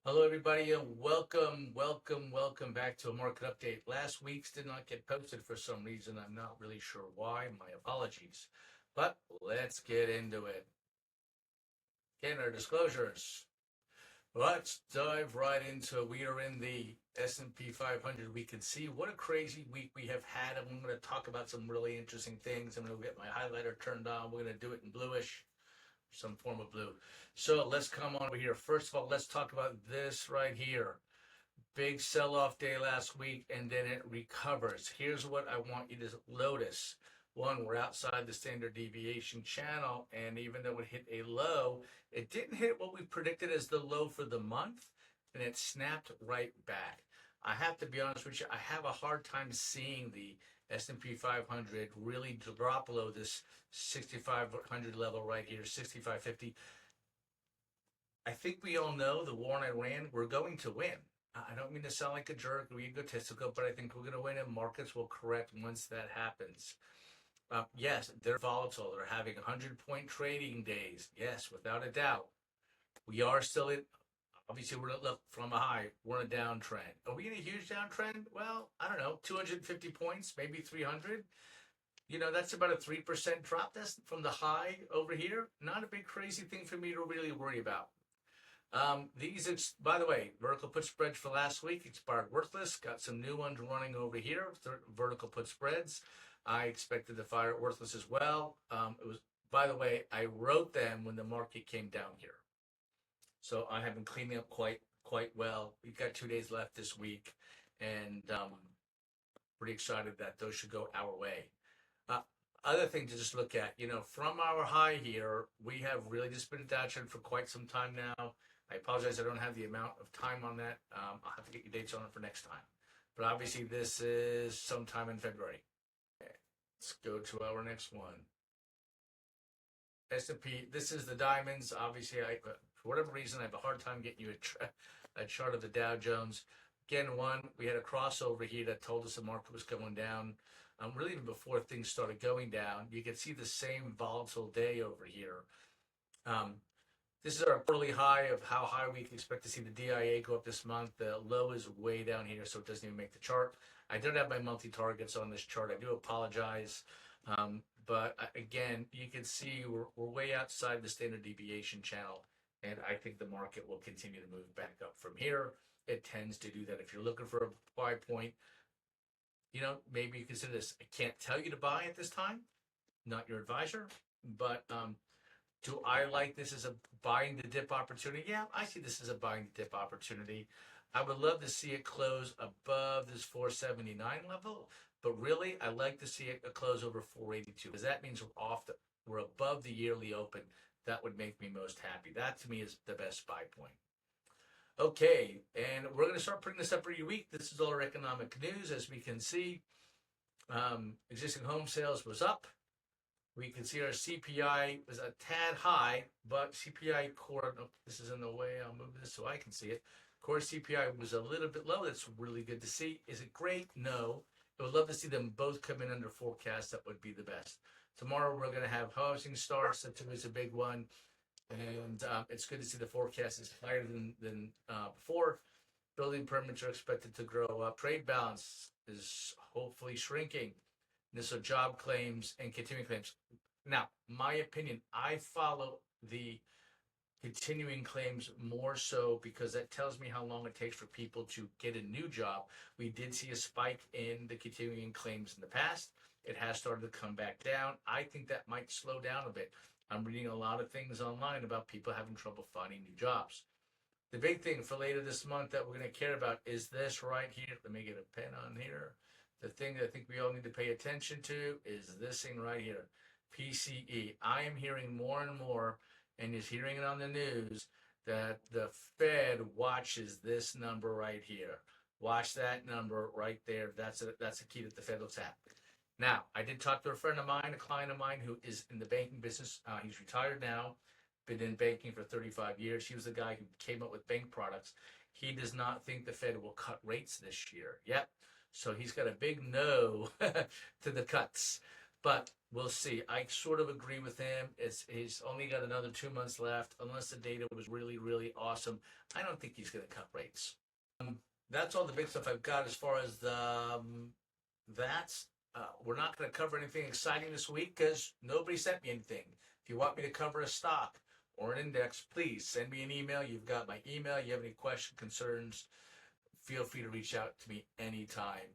Hello, everybody, and welcome back to a market update. Last week's did not get posted for some reason. I'm not really sure why. My apologies. But let's get into it. Again, our disclosures. Let's dive right into it. We are in the S&P 500. We can see what a crazy week we have had. I'm going to talk about some really interesting things. I'm going to get my highlighter turned on. We're going to do it in bluish, some form of blue. So let's come on over here. First of all, let's talk about this right here. Big sell-off day last week, and then it recovers. Here's what I want you to notice. One, we're outside the standard deviation channel, and even though it hit a low, it didn't hit what we predicted as the low for the month, and it snapped right back. I have to be honest with you, I have a hard time seeing the S&P 500 really drop below this 6,500 level right here, 6,550. I think we all know the war in Iran, we're going to win. I don't mean to sound like a jerk or egotistical, but I think we're going to win and markets will correct once that happens. Yes, they're volatile. They're having 100-point trading days. Yes, without a doubt. We are still in, obviously, we're look from a high. We're in a downtrend. Are we in a huge downtrend? Well, I don't know, 250 points, maybe 300. That's about a 3% drop. That's from the high over here. Not a big crazy thing for me to really worry about. By the way, vertical put spreads for last week expired worthless. Got some new ones running over here. Vertical put spreads. I expected to fire worthless as well. By the way, I wrote them when the market came down here, so I have been cleaning up quite well. We've got 2 days left this week, and pretty excited that those should go our way. Uh, Other thing to just look at, from our high here, we have really just been downtrend for quite some time now. I apologize, I don't have the amount of time on that. I'll have to get you dates on it for next time. But obviously, this is sometime in February. Okay, let's go to our next one. S&P, this is the diamonds. Obviously, for whatever reason, I have a hard time getting you a chart of the Dow Jones. Again, we had a crossover here that told us the market was going down. Really, even before things started going down, you can see the same volatile day over here. This is our quarterly high of how high we can expect to see the DIA go up this month. The low is way down here, so it doesn't even make the chart. I don't have my monthly targets on this chart. I do apologize. But again, you can see we're way outside the standard deviation channel, and I think the market will continue to move back up from here. It tends to do that. If you're looking for a buy point, maybe you consider this. I can't tell you to buy at this time, not your advisor, but do I like this as a buying the dip opportunity? Yeah, I see this as a buying the dip opportunity. I would love to see it close above this 479 level, but really, I like to see it close over 482 because that means we're above the yearly open. That would make me most happy. That to me is the best buy point. Okay, and we're going to start putting this up every week. This is all our economic news. As we can see, existing home sales was up. We can see our CPI was a tad high, but CPI core, oh, this is in the way, I'll move this so I can see it. Core CPI was a little bit low. That's really good to see. Is it great? No. I would love to see them both come in under forecast. That would be the best. Tomorrow we're going to have housing starts. That too is a big one. And it's good to see the forecast is higher than before. Building permits are expected to grow up. Trade balance is hopefully shrinking. This are job claims and continuing claims. Now, my opinion, I follow the continuing claims more so because that tells me how long it takes for people to get a new job. We did see a spike in the continuing claims in the past. It has started to come back down. I think that might slow down a bit. I'm reading a lot of things online about people having trouble finding new jobs. The big thing for later this month that we're going to care about is this right here. Let me get a pen on here. The thing that I think we all need to pay attention to is this thing right here, PCE. I am hearing more and more, and you're hearing it on the news, that the Fed watches this number right here. Watch that number right there. That's a key that the Fed looks at. Now, I did talk to a friend of mine, a client of mine who is in the banking business. He's retired now, been in banking for 35 years. He was the guy who came up with bank products. He does not think the Fed will cut rates this year. Yep. So he's got a big no to the cuts. But we'll see. I sort of agree with him. He's only got another 2 months left. Unless the data was really, really awesome, I don't think he's going to cut rates. That's all the big stuff I've got as far as the that's. We're not going to cover anything exciting this week because nobody sent me anything. If you want me to cover a stock or an index, please send me an email. You've got my email. You have any questions, concerns, feel free to reach out to me anytime.